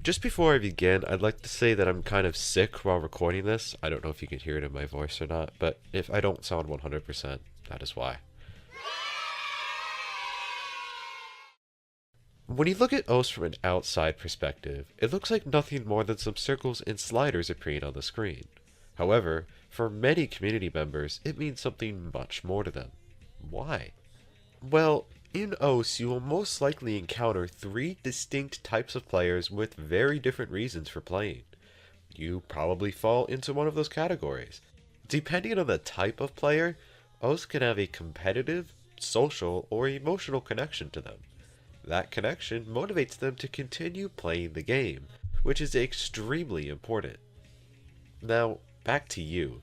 Just before I begin, I'd like to say that I'm kind of sick while recording this. I don't know if you can hear it in my voice or not, but if I don't sound 100%, that is why. When you look at OS from an outside perspective, it looks like nothing more than some circles and sliders appearing on the screen. However, for many community members, it means something much more to them. Why? Well, in OS, you will most likely encounter three distinct types of players with very different reasons for playing. You probably fall into one of those categories. Depending on the type of player, OS can have a competitive, social, or emotional connection to them. That connection motivates them to continue playing the game, which is extremely important. Now, back to you.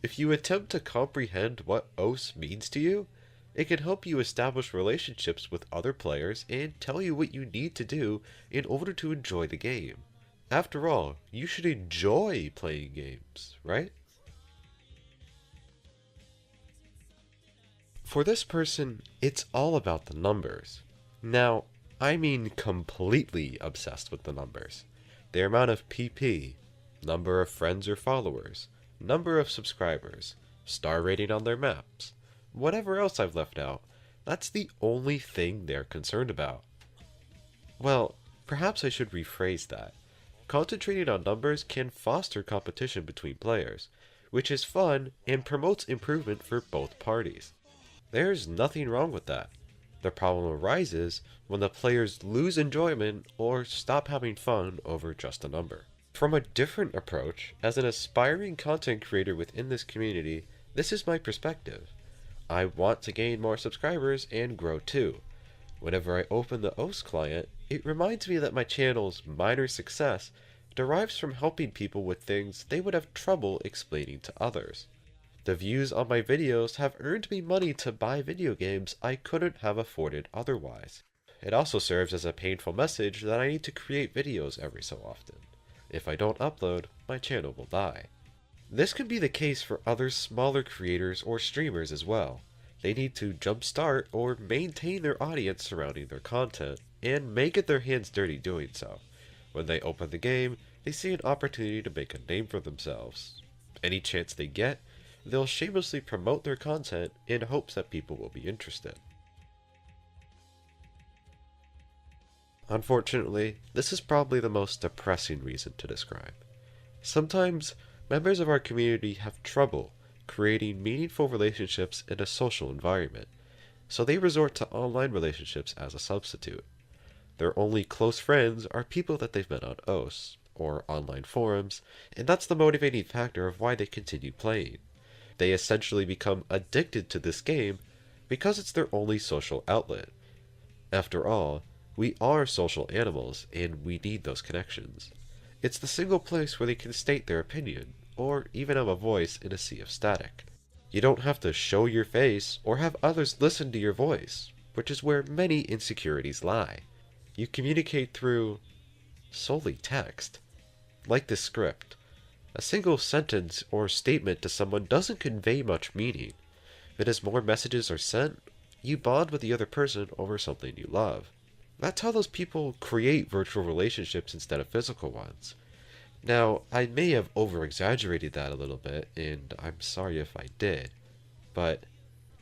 If you attempt to comprehend what OS means to you, it can help you establish relationships with other players and tell you what you need to do in order to enjoy the game. After all, you should enjoy playing games, right? For this person, it's all about the numbers. Now, I mean completely obsessed with the numbers. Their amount of PP, number of friends or followers, number of subscribers, star rating on their maps, whatever else I've left out, that's the only thing they're concerned about. Well, perhaps I should rephrase that. Concentrating on numbers can foster competition between players, which is fun and promotes improvement for both parties. There's nothing wrong with that. The problem arises when the players lose enjoyment or stop having fun over just a number. From a different approach, as an aspiring content creator within this community, this is my perspective. I want to gain more subscribers and grow too. Whenever I open the OS client, it reminds me that my channel's minor success derives from helping people with things they would have trouble explaining to others. The views on my videos have earned me money to buy video games I couldn't have afforded otherwise. It also serves as a painful message that I need to create videos every so often. If I don't upload, my channel will die. This can be the case for other smaller creators or streamers as well. They need to jumpstart or maintain their audience surrounding their content, and may get their hands dirty doing so. When they open the game, they see an opportunity to make a name for themselves. Any chance they get, they'll shamelessly promote their content in hopes that people will be interested. Unfortunately, this is probably the most depressing reason to describe. Sometimes, members of our community have trouble creating meaningful relationships in a social environment, so they resort to online relationships as a substitute. Their only close friends are people that they've met on OS, or online forums, and that's the motivating factor of why they continue playing. They essentially become addicted to this game because it's their only social outlet. After all, we are social animals and we need those connections. It's the single place where they can state their opinion, or even have a voice in a sea of static. You don't have to show your face or have others listen to your voice, which is where many insecurities lie. You communicate through solely text. Like this script. A single sentence or statement to someone doesn't convey much meaning, but as more messages are sent, you bond with the other person over something you love. That's how those people create virtual relationships instead of physical ones. Now, I may have over-exaggerated that a little bit, and I'm sorry if I did, but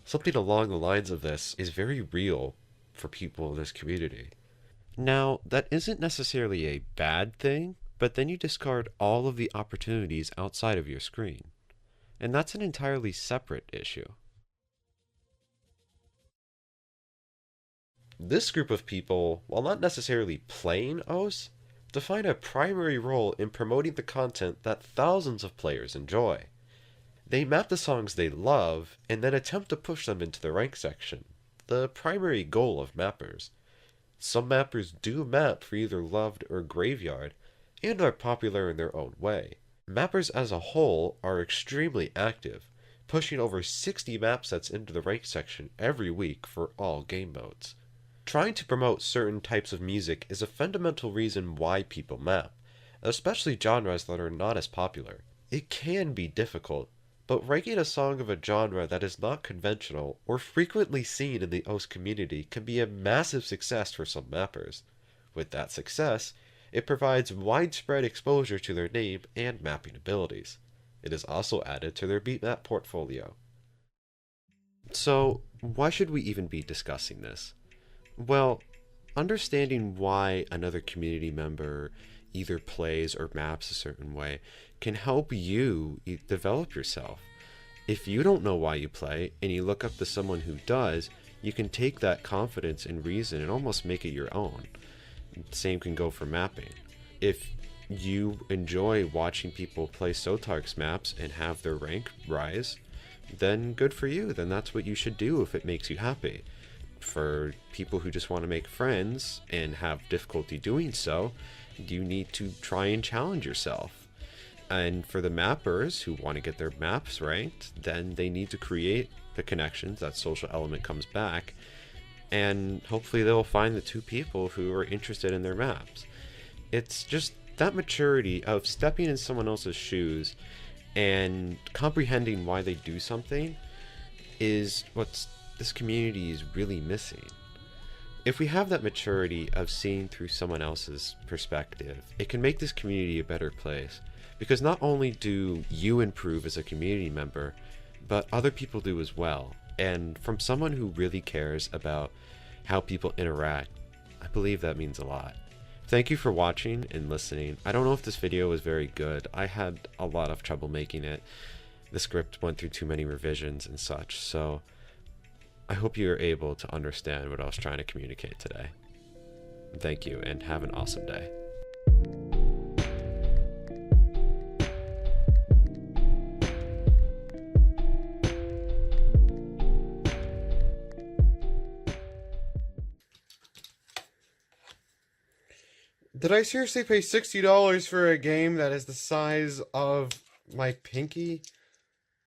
something along the lines of this is very real for people in this community. Now, that isn't necessarily a bad thing, but then you discard all of the opportunities outside of your screen. And that's an entirely separate issue. This group of people, while not necessarily playing OS, define a primary role in promoting the content that thousands of players enjoy. They map the songs they love, and then attempt to push them into the rank section, the primary goal of mappers. Some mappers do map for either Loved or Graveyard, and are popular in their own way. Mappers as a whole are extremely active, pushing over 60 map sets into the rank section every week for all game modes. Trying to promote certain types of music is a fundamental reason why people map, especially genres that are not as popular. It can be difficult, but ranking a song of a genre that is not conventional or frequently seen in the OS community can be a massive success for some mappers. With that success, It provides widespread exposure to their name and mapping abilities. It is also added to their Beatmap portfolio. So, why should we even be discussing this? Well, understanding why another community member either plays or maps a certain way can help you develop yourself. If you don't know why you play and you look up to someone who does, you can take that confidence and reason and almost make it your own. Same can go for mapping. If you enjoy watching people play Sotark's maps and have their rank rise, then good for you. Then that's what you should do if it makes you happy. For people who just want to make friends and have difficulty doing so, you need to try and challenge yourself. And for the mappers who want to get their maps ranked, then they need to create the connections. That social element comes back, and hopefully they'll find the two people who are interested in their maps. It's just that maturity of stepping in someone else's shoes and comprehending why they do something is what this community is really missing. If we have that maturity of seeing through someone else's perspective, it can make this community a better place. Because not only do you improve as a community member, but other people do as well. And from someone who really cares about how people interact, I believe that means a lot. Thank you for watching and listening. I don't know if this video was very good. I had a lot of trouble making it. The script went through too many revisions and such, so I hope you are able to understand what I was trying to communicate today. Thank you, and have an awesome day. Did I seriously pay $60 for a game that is the size of my pinky?